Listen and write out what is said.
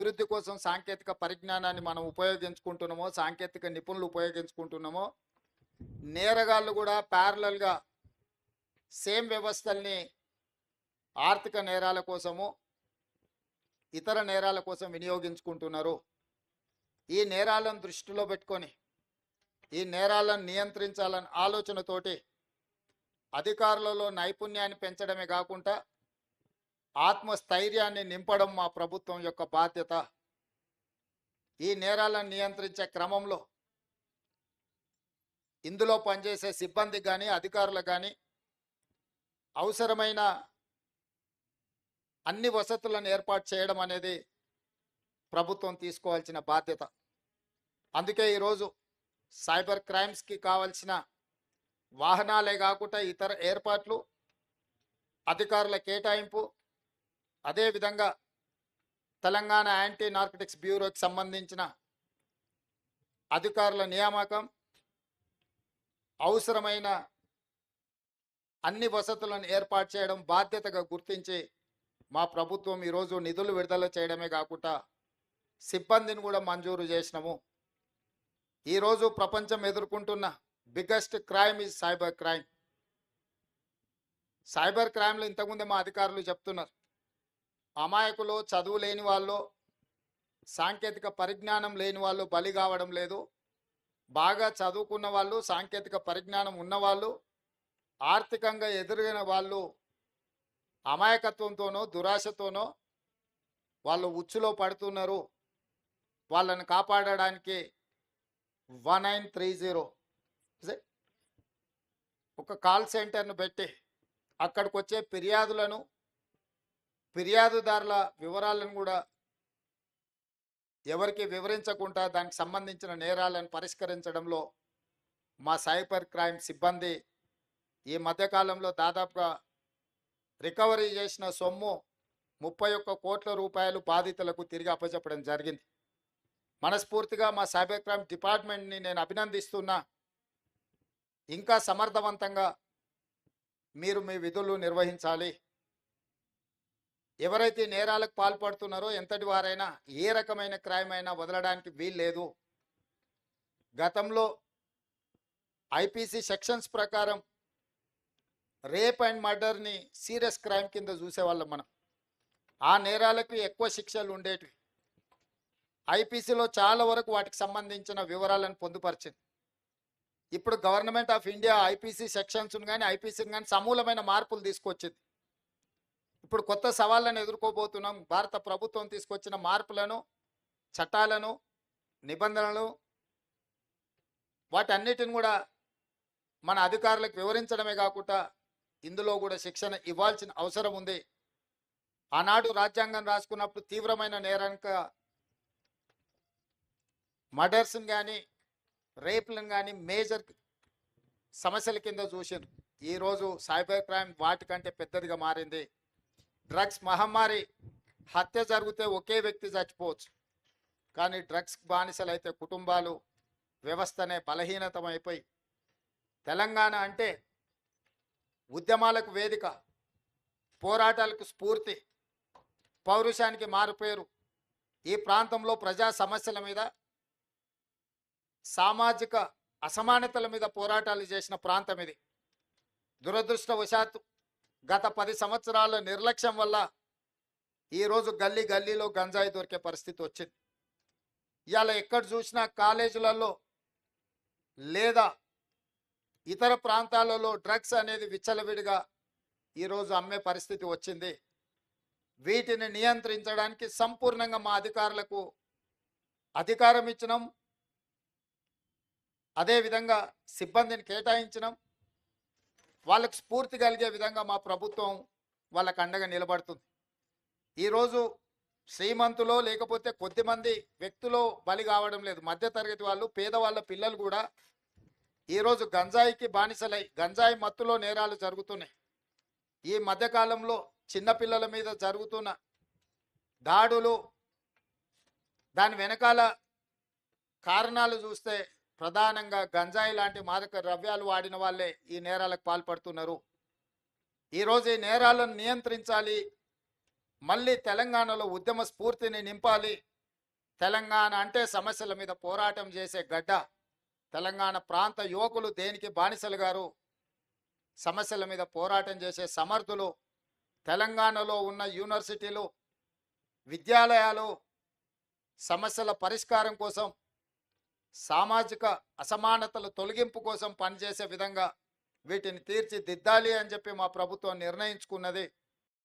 అభివృద్ధి కోసం సాంకేతిక పరిజ్ఞానాన్ని మనం ఉపయోగించుకుంటున్నామో, సాంకేతిక నిపుణులు ఉపయోగించుకుంటున్నామో, నేరగాళ్ళు కూడా ప్యారలల్గా సేమ్ వ్యవస్థల్ని ఆర్థిక నేరాల కోసము, ఇతర నేరాల కోసం వినియోగించుకుంటున్నారు. ఈ నేరాలను దృష్టిలో పెట్టుకొని ఈ నేరాలను నియంత్రించాలని ఆలోచనతోటి అధికారులలో నైపుణ్యాన్ని పెంచడమే కాకుండా ఆత్మస్థైర్యాన్ని నింపడం మా ప్రభుత్వం యొక్క బాధ్యత. ఈ నేరాలను నియంత్రించే క్రమంలో ఇందులో పనిచేసే సిబ్బందికి కానీ అధికారులకు కానీ అవసరమైన అన్ని వసతులను ఏర్పాటు చేయడం అనేది ప్రభుత్వం తీసుకోవాల్సిన బాధ్యత. అందుకే ఈరోజు సైబర్ క్రైమ్స్కి కావాల్సిన వాహనాలే కాకుండా ఇతర ఏర్పాట్లు, అధికారుల కేటాయింపు, అదేవిధంగా తెలంగాణ యాంటీ నార్కటిక్స్ బ్యూరోకి సంబంధించిన అధికారుల నియామకం, అవసరమైన అన్ని వసతులను ఏర్పాటు చేయడం బాధ్యతగా గుర్తించి మా ప్రభుత్వం ఈరోజు నిధులు విడుదల చేయడమే కాకుండా సిబ్బందిని కూడా మంజూరు చేసినాము. ఈరోజు ప్రపంచం ఎదుర్కొంటున్న biggest crime is cyber crime. Cyber క్రైమ్లో ఇంతకుముందే మా అధికారులు చెప్తున్నారు, అమాయకులు, చదువు లేని వాళ్ళు, సాంకేతిక పరిజ్ఞానం లేని వాళ్ళు బలి కావడం లేదు. బాగా చదువుకున్న వాళ్ళు, సాంకేతిక పరిజ్ఞానం ఉన్నవాళ్ళు, ఆర్థికంగా ఎదురైన వాళ్ళు అమాయకత్వంతోనో దురాశతోనో వాళ్ళు ఉచ్చులో పడుతున్నారు. వాళ్ళని కాపాడడానికి 1930 ఒక కాల్ సెంటర్ను పెట్టి అక్కడికి వచ్చే ఫిర్యాదుదారుల వివరాలను కూడా ఎవరికి వివరించకుండా దానికి సంబంధించిన నేరాలను పరిష్కరించడంలో మా సైబర్ క్రైమ్ సిబ్బంది ఈ మధ్యకాలంలో దాదాపుగా రికవరీ చేసిన సొమ్ము 31 కోట్ల రూపాయలు బాధితులకు తిరిగి అప్పచెప్పడం జరిగింది. మనస్ఫూర్తిగా మా సైబర్ క్రైమ్ డిపార్ట్మెంట్ని నేను అభినందిస్తున్నా. ఇంకా సమర్థవంతంగా మీరు మీ విధులు నిర్వహించాలి. ఎవరైతే నేరాలకు పాల్పడుతున్నారో ఎంతటి వారైనా, ఏ రకమైన క్రైమ్ అయినా వదలడానికి వీల్లేదు. గతంలో ఐపీసీ సెక్షన్స్ ప్రకారం రేప్ అండ్ మర్డర్ని సీరియస్ క్రైమ్ కింద చూసేవాళ్ళం మనం. ఆ నేరాలకు ఎక్కువ శిక్షలు ఉండేటివి. ఐపీసీలో చాలా వరకు వాటికి సంబంధించిన వివరాలను పొందుపరిచింది. ఇప్పుడు government of India IPC sections కానీ ఐపీసీని కానీ సమూలమైన మార్పులు తీసుకొచ్చింది. ఇప్పుడు కొత్త సవాళ్ళను ఎదుర్కోబోతున్నాం. భారత ప్రభుత్వం తీసుకొచ్చిన మార్పులను, చట్టాలను, నిబంధనలు, వాటన్నిటిని కూడా మన అధికారులకు వివరించడమే కాకుండా ఇందులో కూడా శిక్షణ ఇవ్వాల్సిన అవసరం ఉంది. ఆనాడు రాజ్యాంగం రాసుకున్నప్పుడు తీవ్రమైన నేరానిక మర్డర్స్ని కానీ రేప్లను కానీ మేజర్ సమస్యల కింద చూసారు. ఈరోజు సైబర్ క్రైమ్ వాటికంటే పెద్దదిగా మారింది. డ్రగ్స్ మహమ్మారి, హత్య జరిగితే ఒకే వ్యక్తి చచ్చిపోవచ్చు, కానీ డ్రగ్స్ బానిసలైతే కుటుంబాలు, వ్యవస్థనే బలహీనతమైపోయి, తెలంగాణ అంటే ఉద్యమాలకు వేదిక, పోరాటాలకు స్ఫూర్తి, పౌరుషానికి మారుపేరు. ఈ ప్రాంతంలో ప్రజా సమస్యల మీద, సామాజిక అసమానతల మీద పోరాటాలు చేసిన ప్రాంతం ఇది. దురదృష్టవశాత్తు గత 10 సంవత్సరాల నిర్లక్ష్యం వల్ల ఈరోజు గల్లీ గల్లీలో గంజాయి దొరికే పరిస్థితి వచ్చింది. ఇవాళ ఎక్కడ చూసినా కాలేజీలలో లేదా ఇతర ప్రాంతాలలో డ్రగ్స్ అనేది విచ్చలవిడిగా ఈరోజు అమ్మే పరిస్థితి వచ్చింది. వీటిని నియంత్రించడానికి సంపూర్ణంగా మా అధికారులకు అధికారం ఇచ్చినాం. అదేవిధంగా సిబ్బందిని కేటాయించినాం. వాళ్ళకు స్ఫూర్తి కలిగే విధంగా మా ప్రభుత్వం వాళ్ళకు అండగా నిలబడుతుంది. ఈరోజు శ్రీమంతులో లేకపోతే కొద్దిమంది వ్యక్తులు బలి కావడం లేదు. మధ్యతరగతి వాళ్ళు, పేదవాళ్ళ పిల్లలు కూడా ఈరోజు గంజాయికి బానిసలై గంజాయి మత్తులో నేరాలు జరుగుతున్నాయి. ఈ మధ్యకాలంలో చిన్నపిల్లల మీద జరుగుతున్న దాడులు, దాని వెనకాల కారణాలు చూస్తే ప్రధానంగా గంజాయి లాంటి మాదక ద్రవ్యాలు వాడిన వాళ్ళే ఈ నేరాలకు పాల్పడుతున్నారు. ఈరోజు ఈ నేరాలను నియంత్రించాలి. మళ్ళీ తెలంగాణలో ఉద్యమ స్ఫూర్తిని నింపాలి. తెలంగాణ అంటే సమస్యల మీద పోరాటం చేసే గడ్డ. తెలంగాణ ప్రాంత యువకులు దేనికి బానిసలు గారు? సమస్యల మీద పోరాటం చేసే సమర్థులు. తెలంగాణలో ఉన్న యూనివర్సిటీలు, విద్యాలయాలు సమస్యల పరిష్కారం కోసం, సామాజిక అసమానతల తొలగింపు కోసం పనిచేసే విధంగా వీటిని తీర్చిదిద్దాలి అని చెప్పి మా ప్రభుత్వం నిర్ణయించుకున్నది.